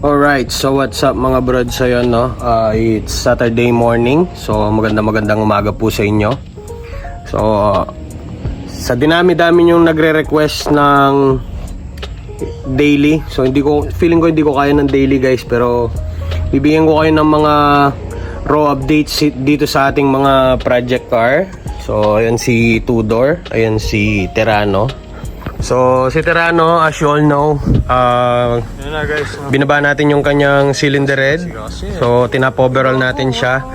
Alright, so what's up mga brods, ayun no? It's Saturday morning. So magandang umaga po sa inyo. So sa dinami-dami yung nagre-request ng daily. So feeling ko hindi ko kaya ng daily guys, pero bibigyan ko kayo ng mga raw updates dito sa ating mga project car. So ayan si Tudor, ayan si Terrano. So si Terrano, as you all know, binaba natin yung kanyang cylinder head. So tinap overall natin siya.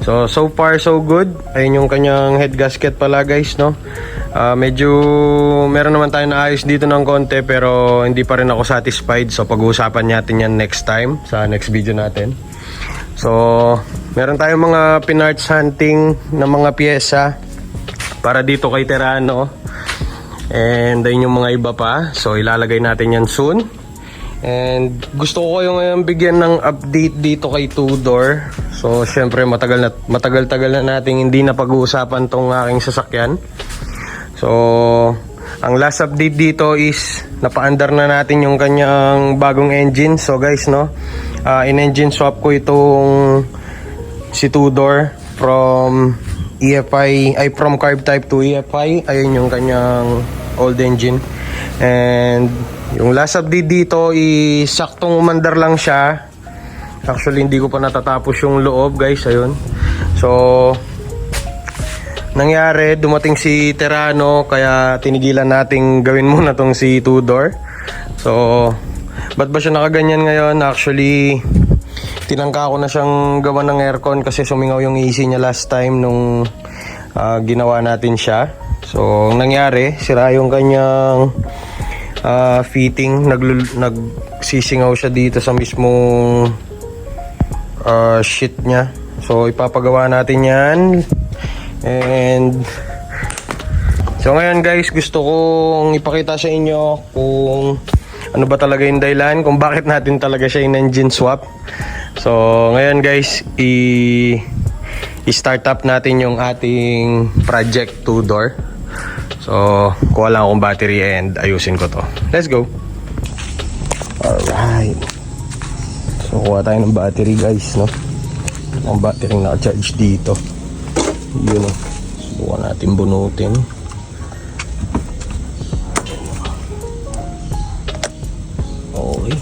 So far so good. Ayun yung kanyang head gasket pala guys, no. Medyo meron naman tayo na ayos dito ng konti, pero hindi pa rin ako satisfied. So pag-uusapan natin yan next time sa next video natin. So meron tayong mga pinarts hunting na mga pyesa para dito kay Terrano. And ayun yung mga iba pa. So ilalagay natin yan soon. And gusto ko kayo ngayon bigyan ng update dito kay Tudor. So syempre matagal-tagal na nating hindi na pag-uusapan tong aking sasakyan. So ang last update dito is napa-under na natin yung kanyang bagong engine. So guys, no, in-engine swap ko itong si Tudor from EFI, from carb type to EFI. Ayun yung kanyang old engine. And yung last update dito is saktong umandar lang siya. Actually hindi ko pa natatapos yung loob guys, ayun. So nangyari, dumating si Terrano, kaya tinigilan nating gawin muna tong si Tudor. So ba't ba siya nakaganyan ngayon? Actually tinangka ko na siyang gawa ng aircon kasi sumingaw yung AC niya last time nung ginawa natin siya. So ang nangyari, sira yung kanyang fitting. Nagsisingaw siya dito sa mismong sheet niya. So ipapagawa natin yan. And so ngayon guys, gusto kong ipakita sa inyo kung ano ba talaga yung dahilan, kung bakit natin talaga siya in-engine swap. So ngayon guys, i-start up natin yung ating project Tudor. So kuha lang akong battery and ayusin ko to. Let's go. Alright, so kuha tayo ng battery guys, no. Ang battery naka-charge dito. Yun, no. Subukan natin bunutin. Okay.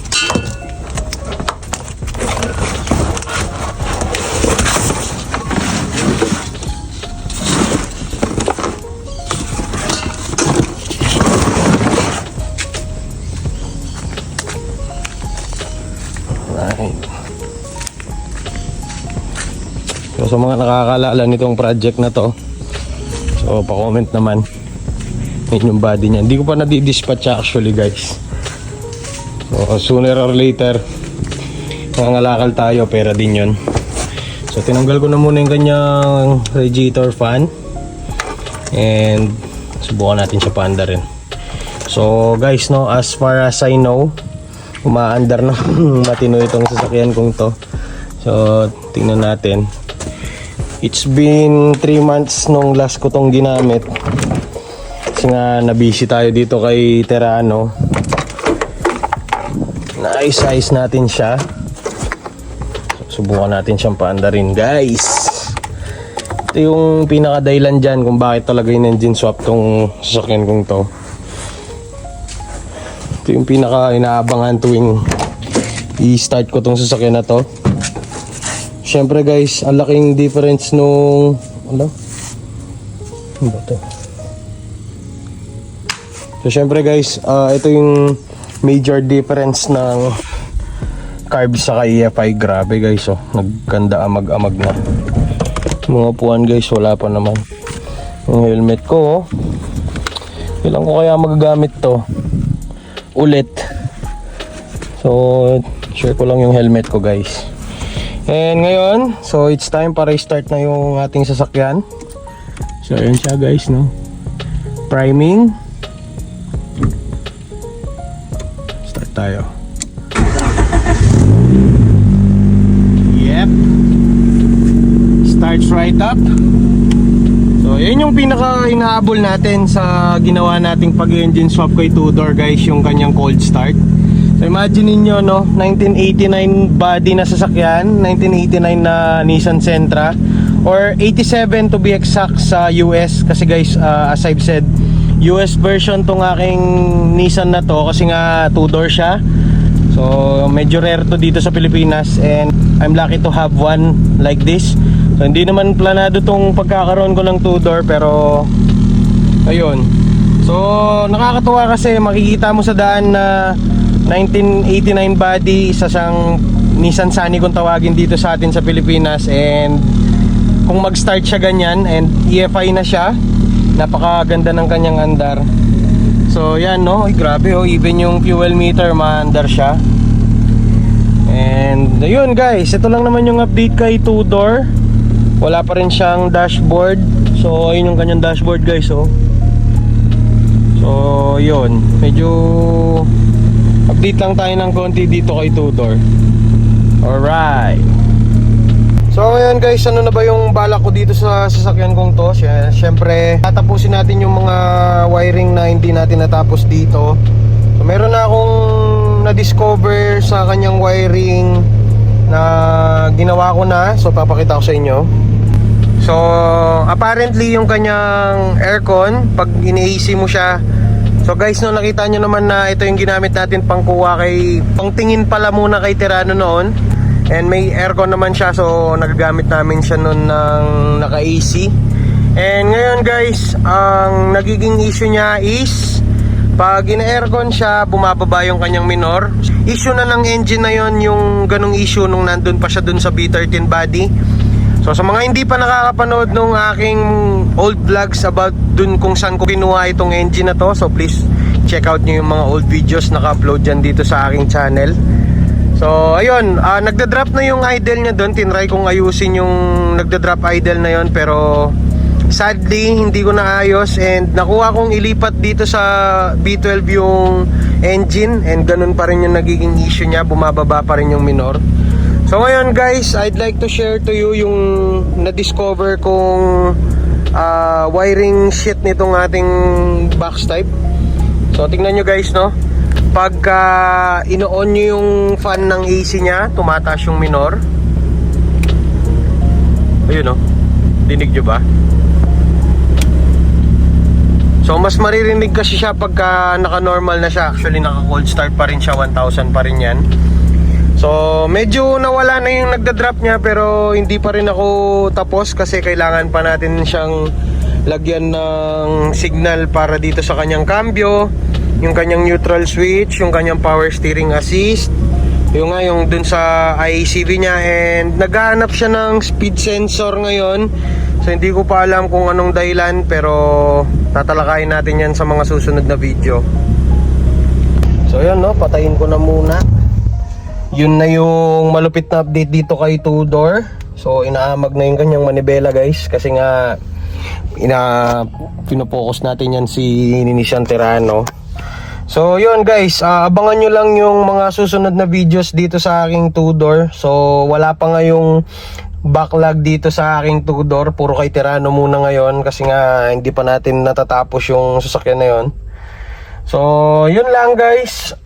So sa mga nakakalala nitong project na to, so pa-comment naman. Yun yung body niya. Hindi ko pa nadi-dispatch actually guys. So sooner or later nangangalakal tayo, pera din yun. So tinanggal ko na muna yung kanyang radiator fan. And subukan natin siya paanda rin. So guys, no, as far as I know, umaandar na matino itong sasakyan kong to. So tingnan natin. It's been 3 months nung last ko tong ginamit. Kasi nga nabisi tayo dito kay Terrano. Na-size natin siya. Subukan natin siyang paandarin guys. Ito yung pinaka-dahilan dyan kung bakit talaga yung engine swap tong sasakyan kong to. Ito yung pinaka-inaabangan tuwing i-start ko tong sasakyan na to. Siyempre guys, ang laking difference nung ano ba to? So siyempre guys, ito yung major difference ng carb sa EFI. Grabe guys, oh, nagkanda amag-amag na. Mga puwan guys, wala pa naman. Yung helmet ko, oh. Kailan ko kaya magagamit to ulit? So share ko lang yung helmet ko guys. And ngayon, so it's time para i-start na yung ating sasakyan. So ayun siya guys, no. Priming. Start tayo. Yep. Starts right up. So yun yung pinaka-inaabol natin sa ginawa nating pag-engine swap kay Tudor guys, yung kanyang cold start. So imagine niyo no, 1989 body na sasakyan, 1989 na Nissan Sentra or 87 to be exact sa US kasi guys, as I've said, US version tong aking Nissan na to kasi nga 2-door siya. So medyo rare to dito sa Pilipinas and I'm lucky to have one like this. So hindi naman planado tong pagkakaroon ko ng 2-door pero ayun. So nakakatuwa kasi makikita mo sa daan na 1989 body, isa siyang Nissan Sunny kung tawagin dito sa atin sa Pilipinas, and kung mag-start siya ganyan and EFI na siya, napakaganda ng kanyang andar. So yan no, ay, grabe oh, even yung fuel meter maandar siya. And ayun guys, ito lang naman yung update kay 2-door. Wala pa rin siyang dashboard. So ayun yung kanyang dashboard guys oh. So yun, medyo update lang tayo ng konti dito kay 2-door. Alright. So ngayon guys, ano na ba yung balak ko dito sa sasakyan kong to? Siyempre, tatapusin natin yung mga wiring na hindi natin natapos dito. So meron na akong na-discover sa kanyang wiring na ginawa ko na. So papakita ko sa inyo. So apparently yung kanyang aircon, pag ini-AC mo siya, so guys, no, nakita nyo naman na ito yung ginamit natin pangkuha kay, pangtingin pala muna kay Terano noon. And may aircon naman siya, so nagagamit namin siya noon ng naka-AC. And ngayon guys, ang nagiging issue niya is pag ina-aircon siya, bumababa yung kanyang minor. Issue na ng engine na yon, yung ganong issue nung nandun pa siya dun sa B13 body. So sa mga hindi pa nakakapanood nung aking old vlogs about dun kung saan ko kinuha itong engine na to, so please check out nyo yung mga old videos naka-upload dyan dito sa aking channel. So ayun, nagda-drop na yung idle niya doon. Tinry kong ayusin yung nagda-drop idle na yon, pero sadly hindi ko naayos and nakuha kong ilipat dito sa B12 yung engine and ganun pa rin yung nagiging issue niya, bumababa pa rin yung minor. So ngayon guys, I'd like to share to you yung na-discover kong wiring sheet nitong ating box type. So tingnan nyo guys no, pagka ino-on nyo yung fan ng AC nya, tumataas yung minor. Ayun no, dinig nyo ba? So mas maririnig kasi siya pagka naka-normal na siya. Actually naka-cold start pa rin siya, 1000 pa rin yan. So medyo nawala na yung nagda-drop niya, pero hindi pa rin ako tapos kasi kailangan pa natin siyang lagyan ng signal para dito sa kanyang cambio, yung kanyang neutral switch, yung kanyang power steering assist, yung nga yung dun sa IACV niya, and naghahanap siya ng speed sensor ngayon. So hindi ko pa alam kung anong dahilan, pero tatalakayin natin yan sa mga susunod na video. So yun no, patayin ko na muna. Yun na yung malupit na update dito kay 2-door. So inaamag na yung kanyang manibela guys, kasi nga pinopokus natin yan si Nissan Terano. So yun guys, abangan nyo lang yung mga susunod na videos dito sa aking 2-door. So wala pa nga yung backlog dito sa aking 2-door, puro kay Terano muna ngayon kasi nga hindi pa natin natatapos yung sasakyan na yun. So yun lang guys,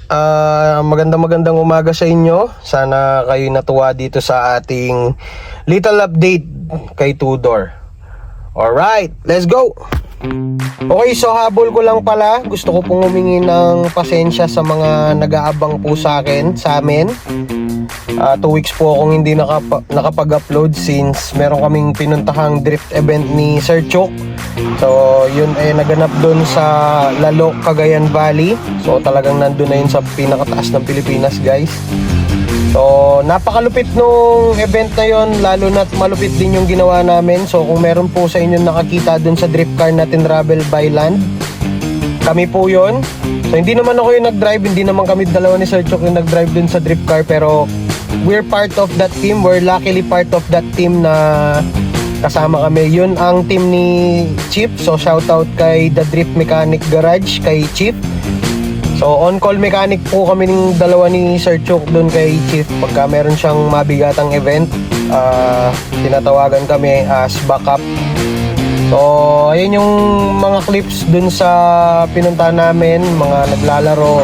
magandang umaga sa inyo. Sana kayo natuwa dito sa ating little update kay 2-door. Alright, let's go! Okay, so habol ko lang pala. Gusto ko pong humingi ng pasensya sa mga nag-aabang po sa amin. 2 weeks po akong hindi nakapag-upload since meron kaming pinuntahang drift event ni Sir Chok. So yun ay naganap dun sa Lalok, Cagayan Valley. So talagang nandun na yun sa pinakataas ng Pilipinas guys. So napakalupit nung event na yon, lalo na't malupit din yung ginawa namin. So kung meron po sa inyo nakakita dun sa drift car natin Travel by Land, kami po yon. So hindi naman ako yung nag-drive, hindi naman kami dalawa ni Sir Chok yung nag-drive dun sa drift car, pero we're part of that team. We're luckily part of that team na kasama kami. Yun ang team ni Chief. So shoutout kay The Drift Mechanic Garage, kay Chief. So on-call mechanic po kami ng dalawa ni Sir Chok doon kay Chief. Pagka meron siyang mabigatang event, tinatawagan kami as backup. So ayun yung mga clips doon sa pinunta namin, mga naglalaro.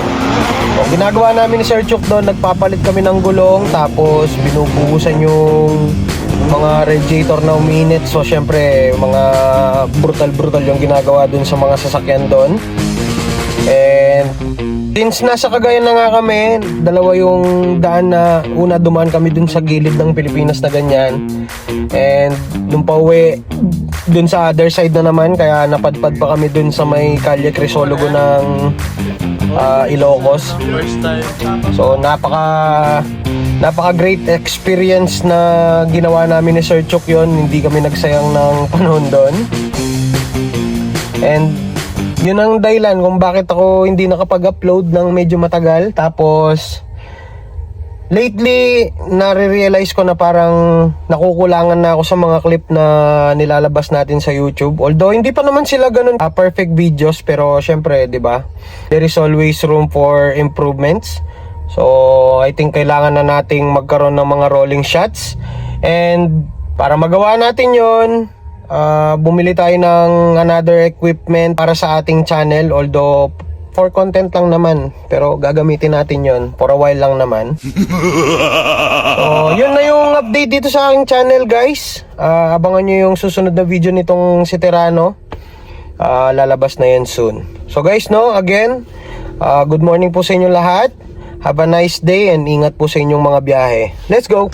So, ginagawa namin ni Sir Chuk doon, nagpapalit kami ng gulong, tapos binubuhusan yung mga radiator na uminit. So syempre mga brutal yung ginagawa doon sa mga sasakyan doon. And since nasa Cagayan na nga kami, dalawa yung daan na una, dumaan kami dun sa gilid ng Pilipinas na ganyan. And dun pa uwi, dun sa other side na naman, kaya napadpad pa kami dun sa may Calle Crisologo ng Ilocos. So napaka great experience na ginawa namin ni Sir Chuk yun. Hindi kami nagsayang ng panahon doon. And yun ang dahilan kung bakit ako hindi nakapag-upload ng medyo matagal. Tapos lately nare-realize ko na parang nakukulangan na ako sa mga clip na nilalabas natin sa YouTube. Although hindi pa naman sila ganun perfect videos, pero syempre, 'di ba? There is always room for improvements. So I think kailangan na nating magkaroon ng mga rolling shots. And para magawa natin 'yon, bumili tayo ng another equipment para sa ating channel, although for content lang naman, pero gagamitin natin yon for a while lang naman. So yun na yung update dito sa aking channel, guys. Abangan nyo yung susunod na video nitong si Terrano. Lalabas na yan soon. So guys, no, again, good morning po sa inyo lahat. Have a nice day and ingat po sa inyong mga biyahe. Let's go!